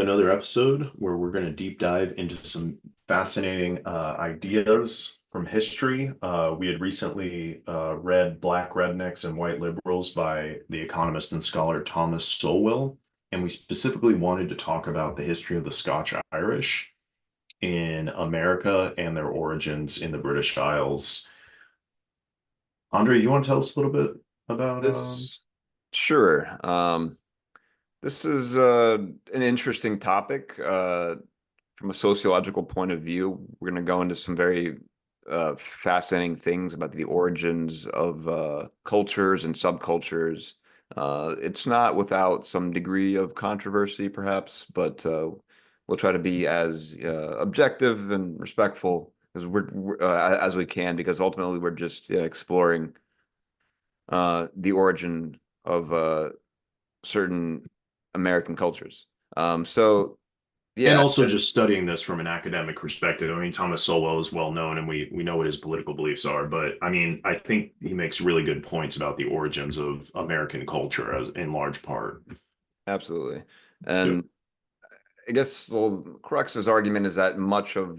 another episode where we're going to deep dive into some fascinating ideas from history. We had recently read Black Rednecks and White Liberals by the economist and scholar Thomas Sowell, and we specifically wanted to talk about the history of the Scotch Irish in America and their origins in the British Isles. Andre, you want to tell us a little bit about This, sure. This is an interesting topic. From a sociological point of view, we're going to go into some very fascinating things about the origins of cultures and subcultures. It's not without some degree of controversy, perhaps, but we'll try to be as objective and respectful as we can, because ultimately we're just exploring the origin of certain American cultures. So and yeah, also just studying this from an academic perspective. I mean, Thomas Sowell is well known and we know what his political beliefs are, but I mean, I think he makes really good points about the origins of American culture as in large part. absolutely. Yep. And I guess, well, Crux's argument is that much of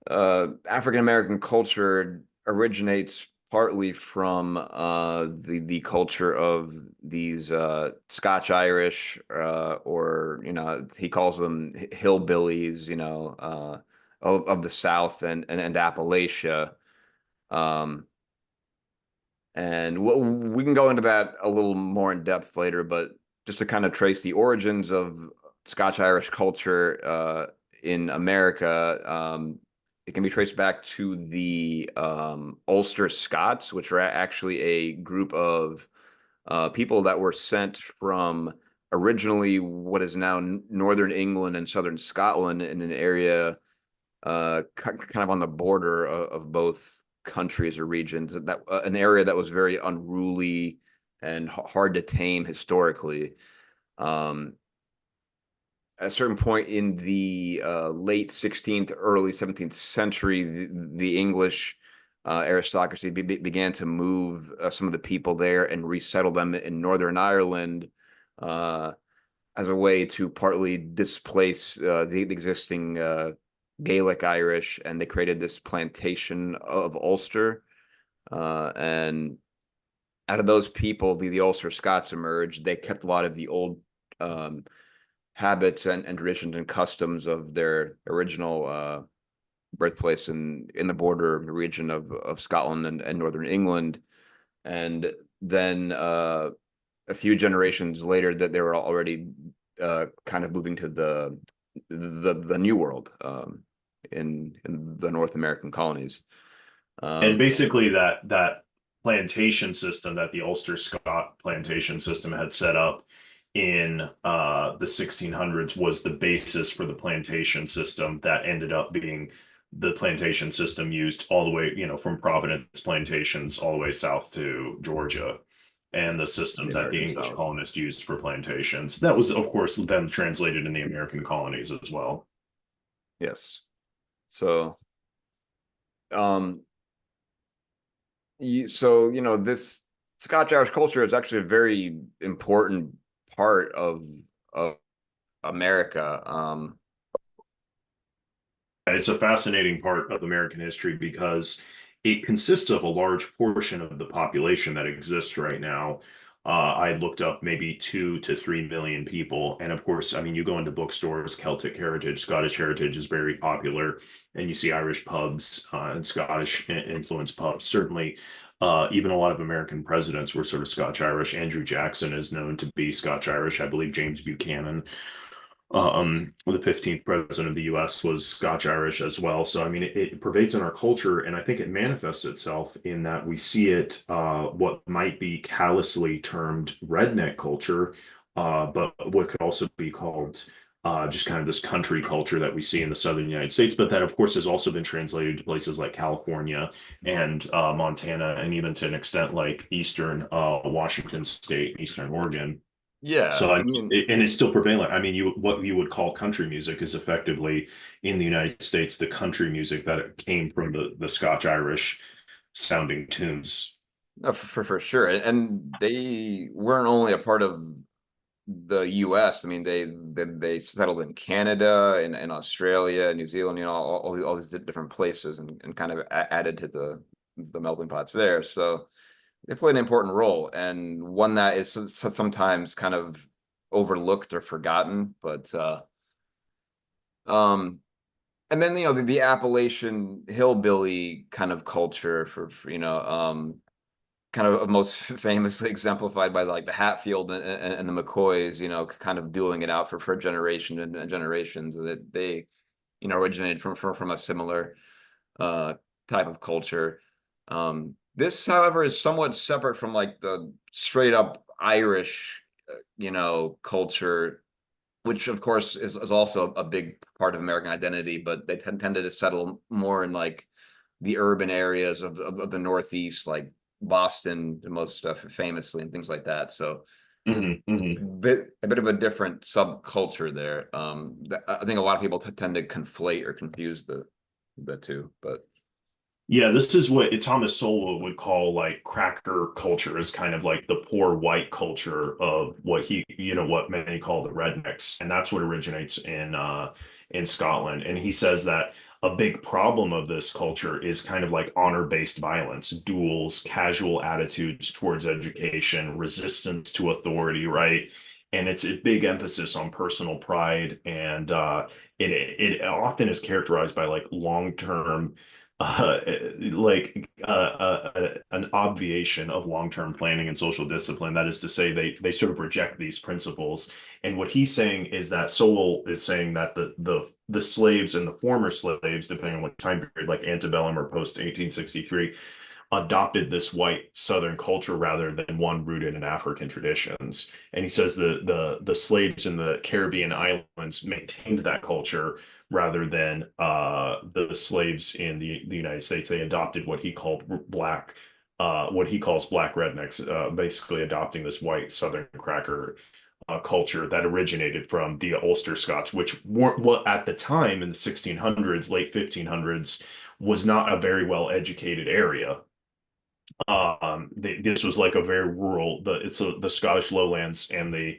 African American culture originates partly from the culture of these Scotch Irish, or he calls them hillbillies, of the South and Appalachia. Um, and we can go into that a little more in depth later, but just to kind of trace the origins of Scotch Irish culture in America, it can be traced back to the Ulster Scots, which are actually a group of people that were sent from originally what is now northern England and southern Scotland, in an area kind of on the border of both countries or regions, that an area that was very unruly and hard to tame historically. Um, at a certain point in the late 16th, early 17th century, the English aristocracy began to move some of the people there and resettle them in Northern Ireland, uh, as a way to partly displace the existing Gaelic Irish, and they created this plantation of Ulster. And out of those people, the Ulster Scots emerged. They kept a lot of the old um, habits and traditions and customs of their original birthplace in the border region of Scotland and northern England. And then a few generations later, that they were already kind of moving to the New World, in the North American colonies. And Um, basically that plantation system that the Ulster Scott plantation system had set up in the 1600s was the basis for the plantation system that ended up being the plantation system used all the way, from Providence plantations all the way south to Georgia, and the system the that the American English South. colonists used for plantations. That was, of course, then translated in the American colonies as well. Yes. So, um, this Scotch Irish culture is actually a very important part of America. It's a fascinating part of American history because it consists of a large portion of the population that exists right now. I looked up maybe 2 to 3 million people. And of course, I mean, you go into bookstores, Celtic heritage, Scottish heritage is very popular, and you see Irish pubs and Scottish influenced pubs. Certainly, even a lot of American presidents were sort of Scotch Irish. Andrew Jackson is known to be Scotch Irish. I believe James Buchanan, the 15th president of the US, was Scotch Irish as well. So, I mean, it pervades in our culture, and I think it manifests itself in that we see it, what might be callously termed redneck culture, but what could also be called just kind of this country culture that we see in the southern United States, but that, of course, has also been translated to places like California and Montana, and even to an extent like eastern Washington State, eastern Oregon. Yeah, So I I mean, mean, and it's still prevalent. I mean, you what you would call country music is effectively in the United States the country music that came from the Scotch Irish sounding tunes. for sure. And they weren't only a part of the US. I mean, they settled in Canada and Australia, New Zealand, all these different places, and kind of added to the melting pots there. So they played an important role, and one that is sometimes kind of overlooked or forgotten. But um, and then the Appalachian hillbilly kind of culture kind of most famously exemplified by like the Hatfield and the McCoys, kind of dueling it out for generation and generations, that they, originated from a similar uh type of culture. This, however, is somewhat separate from like the straight up Irish, culture, which of course is also a big part of American identity, but they tended to settle more in like the urban areas of the Northeast, like Boston, the most famously, and things like that. So Hmm. Hmm. a bit of a different subculture there. I think a lot of people tend to conflate or confuse the two, but Yeah, this is what Thomas Sowell would call like cracker culture, is kind of like the poor white culture of what what many call the rednecks. And that's what originates in Scotland. And he says that a big problem of this culture is kind of like honor-based violence, duels, casual attitudes towards education, resistance to authority, right? And it's a big emphasis on personal pride, and it often is characterized by like long-term uh, an obviation of long-term planning and social discipline. That is to say, they sort of reject these principles. And what he's saying is that Sowell is saying that the slaves and the former slaves, depending on what time period, like antebellum or post 1863, adopted this white Southern culture rather than one rooted in African traditions. And he says the slaves in the Caribbean islands maintained that culture rather than the slaves in the United States. They adopted what he called what he calls black rednecks, basically adopting this white Southern cracker culture that originated from the Ulster Scots, which weren't what at the time in the 1600s, late 1500s, was not a very well educated area. This was like a very rural, the Scottish lowlands and the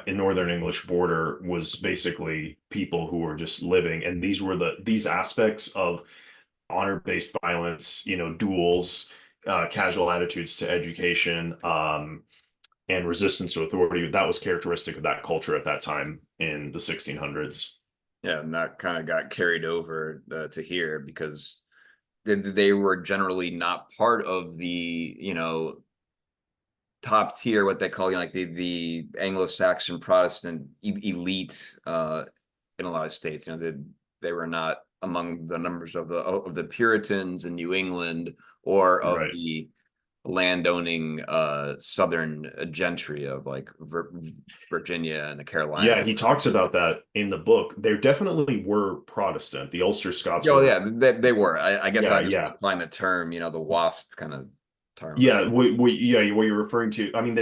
in northern English border was basically people who were just living, and these aspects of honor-based violence, duels, casual attitudes to education, and resistance to authority, that was characteristic of that culture at that time in the 1600s. yeah, and that kind of got carried over to here because they were generally not part of the top tier, what they call like the Anglo-Saxon Protestant elite in a lot of states. They were not among the numbers of the Puritans in New England or of Right. the landowning southern gentry of like Virginia and the Carolinas. Yeah, he talks about that in the book. There definitely were Protestant. The Ulster Scots Oh were, yeah, they were. I guess I yeah, just yeah. applying the term, the WASP kind of term. Yeah, yeah, what you're referring to. I mean,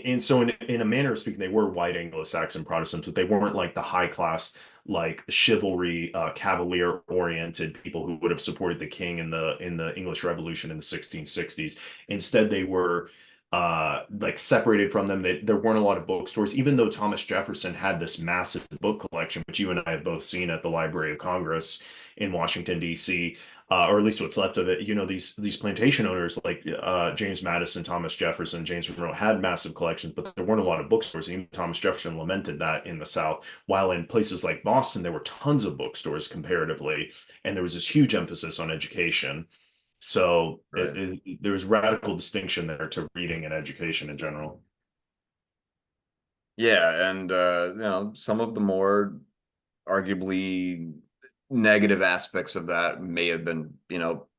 and so in a manner of speaking, they were white Anglo-Saxon Protestants, but they weren't like the high class, like chivalry, cavalier oriented people who would have supported the king in the English Revolution in the 1660s. Instead, they were like separated from them. There weren't a lot of bookstores, even though Thomas Jefferson had this massive book collection, which you and I have both seen at the Library of Congress in Washington, D.C., or at least what's left of it. These plantation owners like James Madison, Thomas Jefferson, James Monroe had massive collections, but there weren't a lot of bookstores. Even Thomas Jefferson lamented that in the South, while in places like Boston, there were tons of bookstores comparatively, and there was this huge emphasis on education. So Right. there was radical distinction there to reading and education in general. Yeah, and some of the more arguably negative aspects of that may have been,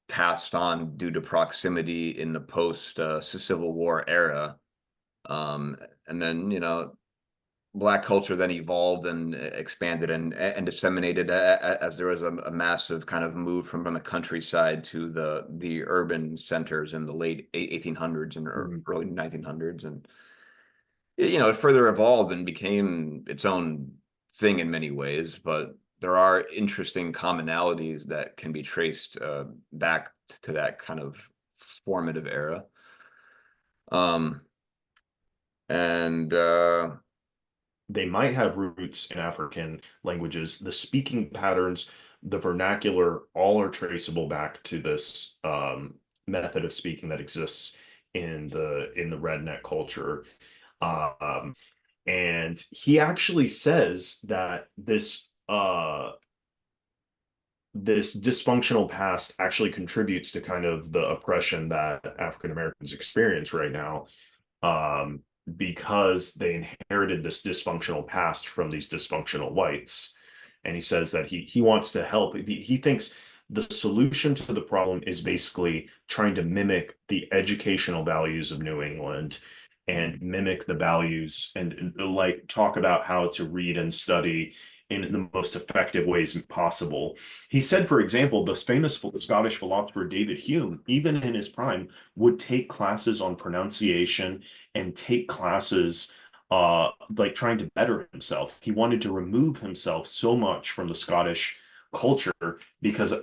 passed on due to proximity in the post Civil War era. Um, and then, Black culture then evolved and expanded and disseminated as there was a massive kind of move from the countryside to the urban centers in the late 1800s and Mhm. early 1900s. And it further evolved and became its own thing in many ways, but there are interesting commonalities that can be traced back to that kind of formative era. Um, and they might have roots in African languages. The speaking patterns, the vernacular, all are traceable back to this method of speaking that exists in the redneck culture. Um, and he actually says that this dysfunctional past actually contributes to kind of the oppression that African Americans experience right now, um, because they inherited this dysfunctional past from these dysfunctional whites. And he says that he wants to help. He thinks the solution to the problem is basically trying to mimic the educational values of New England and mimic the values and like talk about how to read and study in the most effective ways possible. He said, for example, the famous Scottish philosopher David Hume, even in his prime, would take classes on pronunciation and take classes like trying to better himself. He wanted to remove himself so much from the Scottish culture because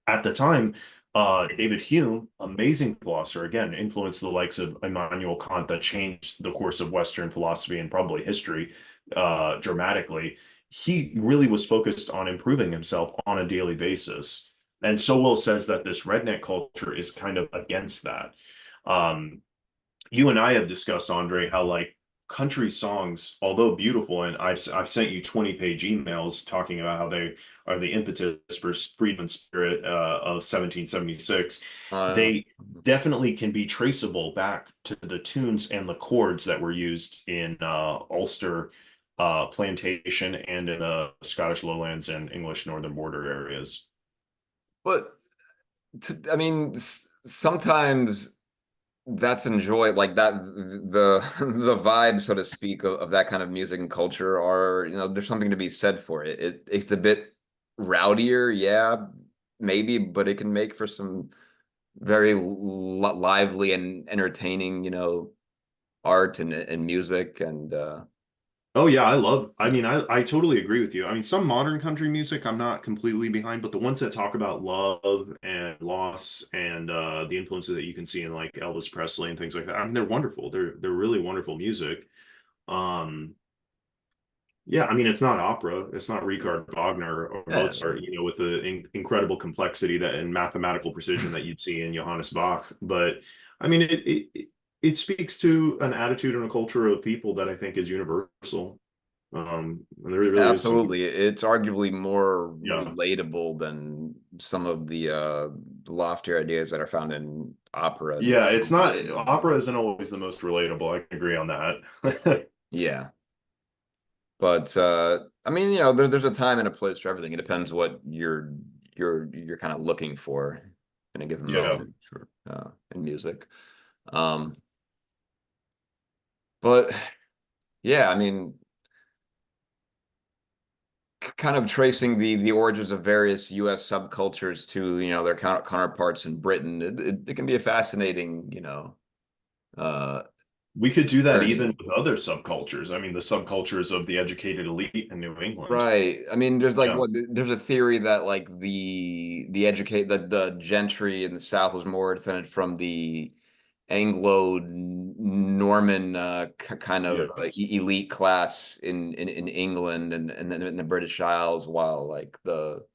at the time, David Hume, amazing philosopher, again, influenced the likes of Immanuel Kant that changed the course of Western philosophy and probably history dramatically. He really was focused on improving himself on a daily basis. And Sowell says that this redneck culture is kind of against that. Um, you and I have discussed, Andre, how like country songs, although beautiful, and I've sent you 20-page emails talking about how they are the impetus for freedom spirit of 1776. Uh, They definitely can be traceable back to the tunes and the chords that were used in Ulster plantation and in Scottish lowlands and English northern border areas. but I mean, sometimes that's enjoy like that the the vibe, so to speak, of that kind of music and culture are, there's something to be said for it. It's a bit rowdier, yeah, maybe, but it can make for some very lively and entertaining, art and music and Oh yeah, I mean, I totally agree with you. I mean, some modern country music I'm not completely behind, but the ones that talk about love and loss and the influences that you can see in like Elvis Presley and things like that, I mean, they're wonderful. They're really wonderful music. Um, yeah, I mean, it's not opera. It's not Richard Wagner or yeah. Mozart, with the incredible complexity that and mathematical precision that you'd see in Johannes Bach. But I mean, it speaks to an attitude and a culture of people that I think is universal. And there really is some, Absolutely. It's arguably more yeah, relatable than some of the loftier ideas that are found in opera and yeah. It's not opera isn't always the most relatable. I can agree on that. yeah. But I mean, there's a time and a place for everything. It depends what you're kind of looking for in a given Yeah. moment for in music. Um, but yeah, I mean, kind of tracing the origins of various U.S. subcultures to their counterparts in Britain. It can be a fascinating uh, We could do that even journey. with other subcultures. I mean, the subcultures of the educated elite in New England. Right. I mean, there's like Yeah. there's a theory that like the gentry in the South was more descended from the Anglo-Norman kind of Yes. elite class in England and then in the British Isles, while like the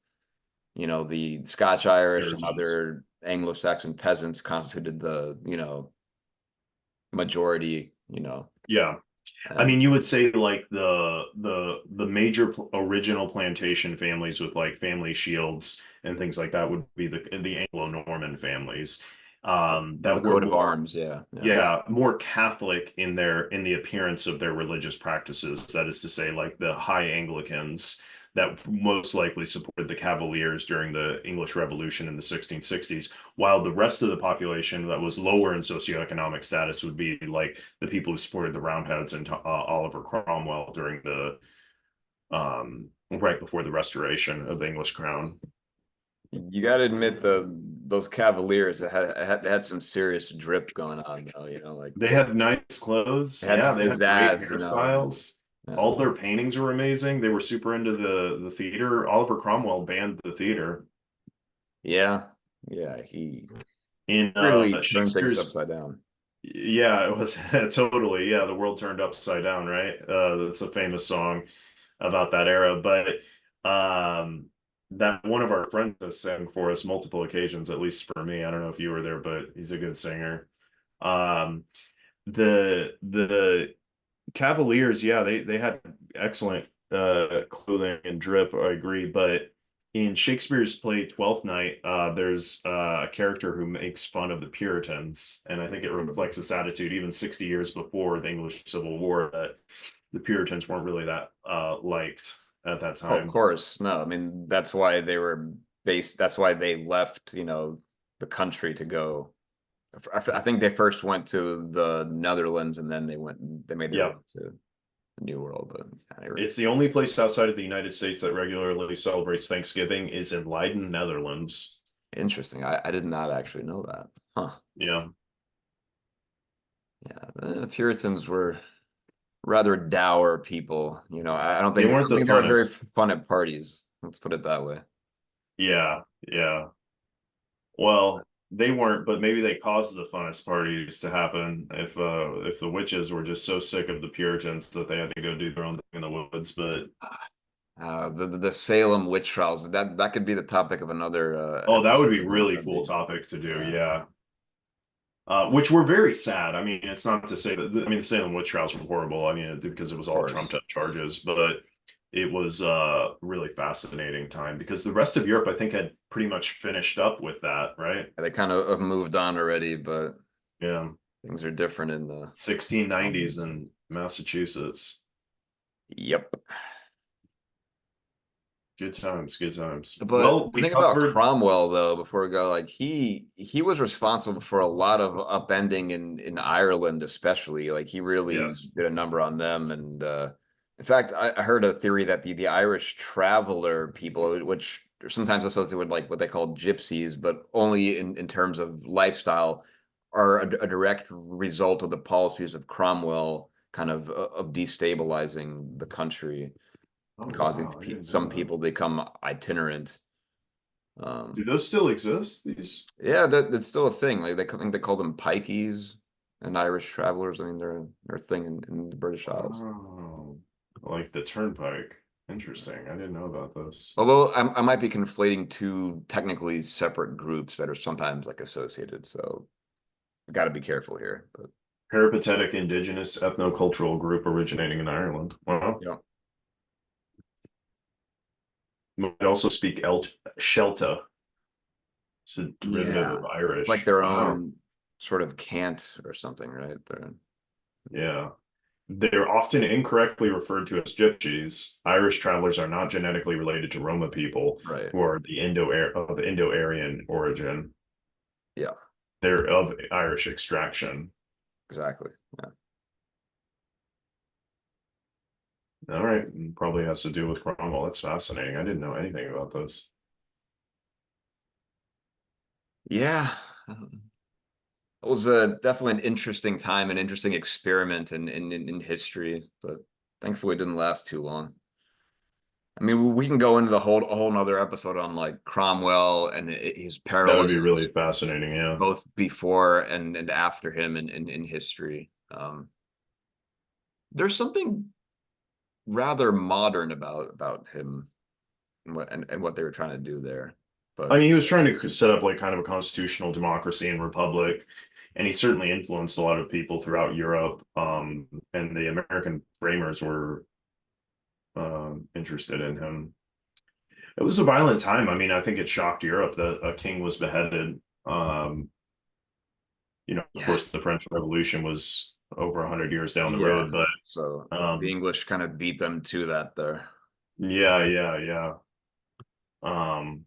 Scotch Irish and Puritans. other Anglo-Saxon peasants constituted the majority, Yeah. I and mean, you would say like the major original plantation families with like family shields and things like that would be the Anglo-Norman families the that were coat of more, arms, yeah, yeah. yeah, more Catholic in the appearance of their religious practices. That is to say, like the High Anglicans that most likely supported the Cavaliers during the English Revolution in the 1660s, while the rest of the population that was lower in socioeconomic status would be like the people who supported the Roundheads and Oliver Cromwell during the right before the restoration of the English crown. You got to admit those Cavaliers had some serious drip going on, though. Like They had nice clothes. they had Yeah, they had great pizzazz, hairstyles. Yeah, All their paintings were amazing. They were super into the theater. Oliver Cromwell banned the theater. yeah, yeah. He In really turned things Shakespeare's upside down. Yeah, it was totally. Yeah, the world turned upside down, right? That's a famous song about that era. But that one of our friends has sang for us multiple occasions, at least for me. I don't know if you were there, but he's a good singer. Um, the Cavaliers, yeah, they had excellent clothing and drip, I agree. But in Shakespeare's play Twelfth Night, there's a character who makes fun of the Puritans, and I think it reflects this attitude even 60 years before the English Civil War that the Puritans weren't really that liked at that Oh, of time. course. No, I mean that's why they were based. That's why they left, the country to go. I think they first went to the Netherlands and then they made their way Yeah, to the New World. But yeah, it's the only place outside of the United States that regularly celebrates Thanksgiving is in Leiden, Netherlands. interesting. I did not actually know that. Huh. Yeah. Yeah, the Puritans were rather dour people. They I weren't don't the think they were very funnest. fun at parties. Let's put it that way. Yeah, yeah. Well, they weren't, but maybe they caused the funnest parties to happen if the witches were just so sick of the Puritans that they had to go do their own thing in the woods. But The Salem witch trials, that could be the topic of another oh, that would episode. be really That'd cool be, topic to do. yeah, Yeah. Which were very sad. I mean, it's not to say that I mean the Salem witch trials were horrible. I mean, because it was of all trumped course. up charges, but it was a really fascinating time because the rest of Europe, I think, had pretty much finished up with that, right? They kind of have moved on already, but Yeah. things are different in the 1690s colonies. in Massachusetts. Yep. Good times, good times. But Well, the we thing about covered, Cromwell, though, before we go, like he was responsible for a lot of upending in Ireland, especially. Like he really yes. did a number on them. And in fact, I heard a theory that the Irish traveler people, which are sometimes associated with like what they call gypsies, but only in terms of lifestyle, are a direct result of the policies of Cromwell, kind of destabilizing the country Oh, and causing wow. I didn't know some that. people to become itinerant. Do Um, those still exist? These, yeah, that's still a thing. Like I think they call them pikeys and Irish travelers. I mean, they're a thing in the British Isles. oh, like the turnpike. Interesting. I didn't know about those. Although I might be conflating two technically separate groups that are sometimes like associated, so got to be careful here. But Peripatetic indigenous ethnocultural group originating in Ireland. Wow. yeah, Might also speak El Shelta. It's a derivative yeah, of like Irish. their Wow. own sort of cant or something, right? They're Yeah. They're often incorrectly referred to as gypsies. Irish travelers are not genetically related to Roma people right. who are of Indo-Aryan origin. Yeah, They're of Irish extraction. exactly. Yeah. All right. Probably has to do with Cromwell. That's fascinating. I didn't know anything about this. Yeah. It was definitely an interesting time, an interesting experiment in history, but thankfully it didn't last too long. I mean, we can go into the whole a whole nother episode on like Cromwell and his That would be parallels really fascinating. Yeah. both before and after him in history. There's something rather modern about him and what they were trying to do there. I But mean, he was trying to set up like kind of a constitutional democracy and republic, and he certainly influenced a lot of people throughout Europe. And the American framers were interested in him. It was a violent time. I mean, I think it shocked Europe that a king was beheaded. Um, of yeah, course, the French Revolution was over 100 years down the yeah. road, but So the um, English kind of beat them to that there. yeah, yeah, yeah. Um,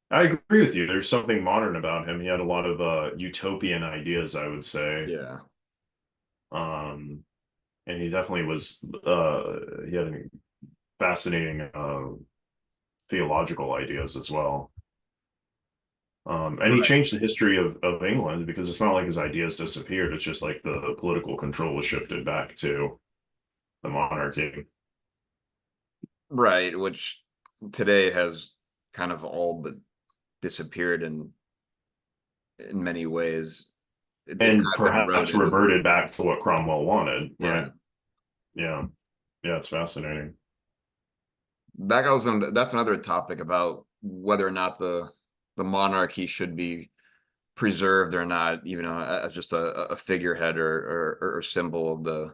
I agree with you. There's something modern about him. He had a lot of utopian ideas, I would say. Yeah. Um, and he definitely was he had fascinating theological ideas as well. And he Right. changed the history of England because it's not like his ideas disappeared. It's just like the political control was shifted back to the monarchy. Right, which today has kind of all but disappeared in many ways. it's And kind of been perhaps eroded. reverted back to what Cromwell wanted, Yeah. right? Yeah. Yeah, it's fascinating. That goes on. That's another topic about whether or not the monarchy should be preserved or not, even as just a figurehead or symbol of the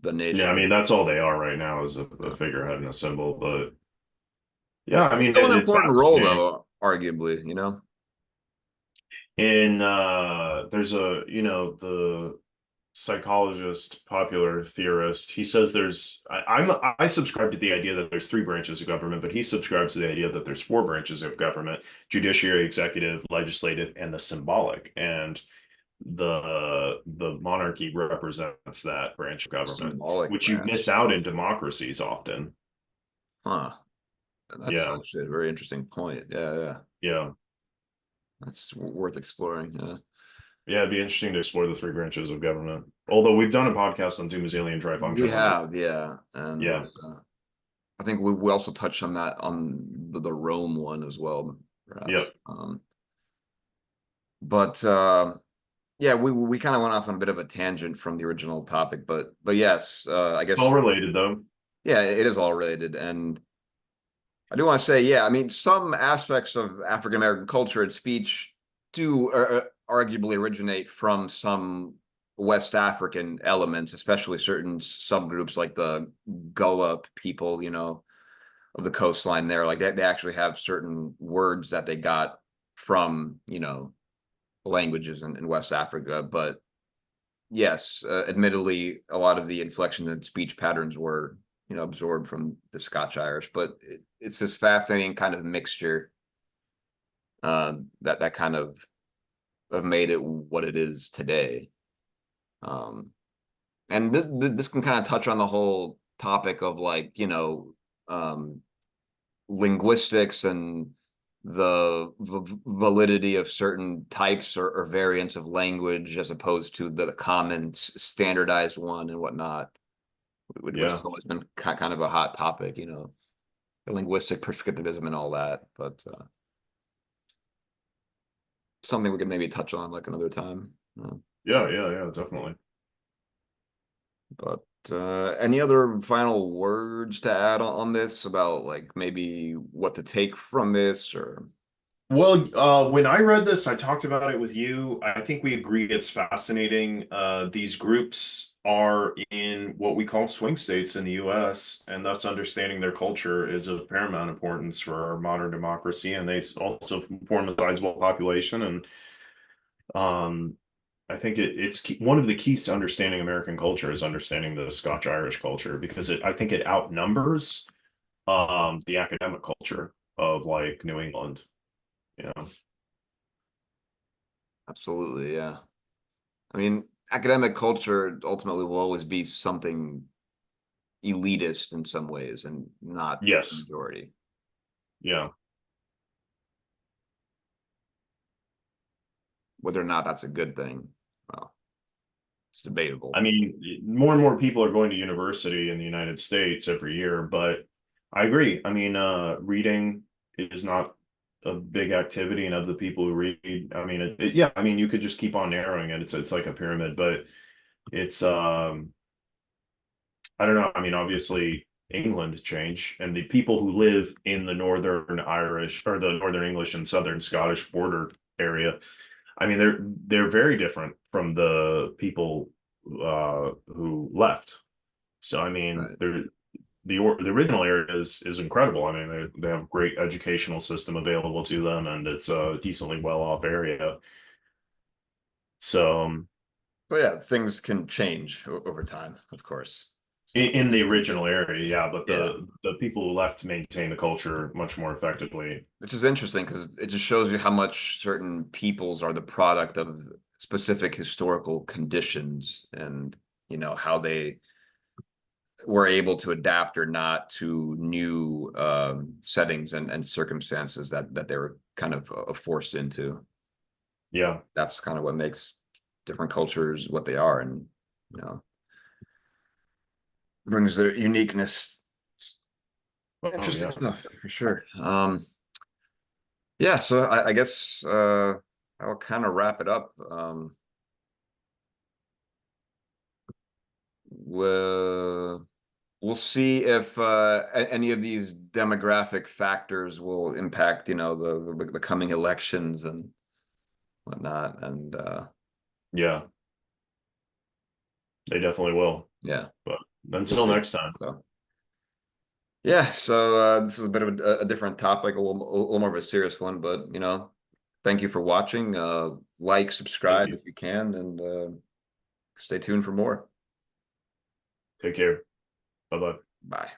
Yeah, I nation. mean that's all they are right now is a Yeah. figurehead and a symbol. But yeah, I It's mean still an it's important role, fascinating. though, arguably, you know? In there's a the psychologist, popular theorist, he says I subscribe to the idea that there's three branches of government, but he subscribes to the idea that there's four branches of government: judiciary, executive, legislative, and the symbolic. And the monarchy represents that branch of government, Symbolic which you miss branch. out in democracies often. Huh. That's Yeah, actually a very interesting point. Yeah, yeah. yeah, That's worth exploring. Yeah. yeah. It'd be interesting to explore the three branches of government. Although we've done a podcast on Dumazzilian We trifunctionalism. have, yeah. And Yeah, I think we also touched on that on the Rome one as well, perhaps. yep. But yeah, we kind of went off on a bit of a tangent from the original topic, but yes, I It's all guess related though. yeah, it is all related. And I do want to say, yeah, I mean, some aspects of African American culture and speech do arguably originate from some West African elements, especially certain subgroups like the Goa people, of the coastline there. Like they actually have certain words that they got from, languages in West Africa. But yes, admittedly, a lot of the inflection and speech patterns were, absorbed from the Scotch Irish. But it's this fascinating kind of mixture that kind of made it what it is today. Um, and this can kind of touch on the whole topic of like, um, linguistics and the validity of certain types or variants of language as opposed to the common standardized one and whatnot, which has Yeah. always been kind of a hot topic, the linguistic prescriptivism and all that. But something we could maybe touch on like another time. Yeah, yeah, yeah, definitely. But any other final words to add on this about like maybe what to take from this or Well, when I read this, I talked about it with you. I think we agree it's fascinating. These groups are in what we call swing states in the US, and thus understanding their culture is of paramount importance for our modern democracy. And they also form a sizable population. And um, I think it's one of the keys to understanding American culture is understanding the Scotch-Irish culture because I think it outnumbers the academic culture of like New England. You know. absolutely, yeah. I mean, academic culture ultimately will always be something elitist in some ways and not the Yes. majority. Yeah. Whether or not that's a good thing, well, it's I debatable. mean, more and more people are going to university in the United States every year, but I agree. I mean, reading is not a big activity, and of the people who read, I mean, yeah, I mean, you could just keep on narrowing it. It's like a pyramid, but it's I don't know. I mean, obviously England changed, and the people who live in the Northern Irish or the Northern English and Southern Scottish border area, I mean, they're very different from the people who left. So I mean, Right. the original area is incredible. I mean, they have a great educational system available to them, and it's a decently well off area. So So yeah, things can change over time, of course. So in the original area, yeah, but yeah, the people who left maintain the culture much more effectively. which is interesting because it just shows you how much certain peoples are the product of specific historical conditions and how they were able to adapt or not to new settings and circumstances that they were kind of forced into. Yeah. That's kind of what makes different cultures what they are, and you know brings their uniqueness. Oh Interesting yeah. stuff for sure. Yeah, so I guess I'll kind of wrap it up. we'll see if any of these demographic factors will impact, the coming elections and whatnot. And Yeah, they definitely will. yeah, But we'll until see. next time. So yeah, so this is a bit of a different topic, a little more of a serious one, but thank you for watching. Like, Thank subscribe you. if you can, and stay tuned for more. Take care. Bye bye. Bye.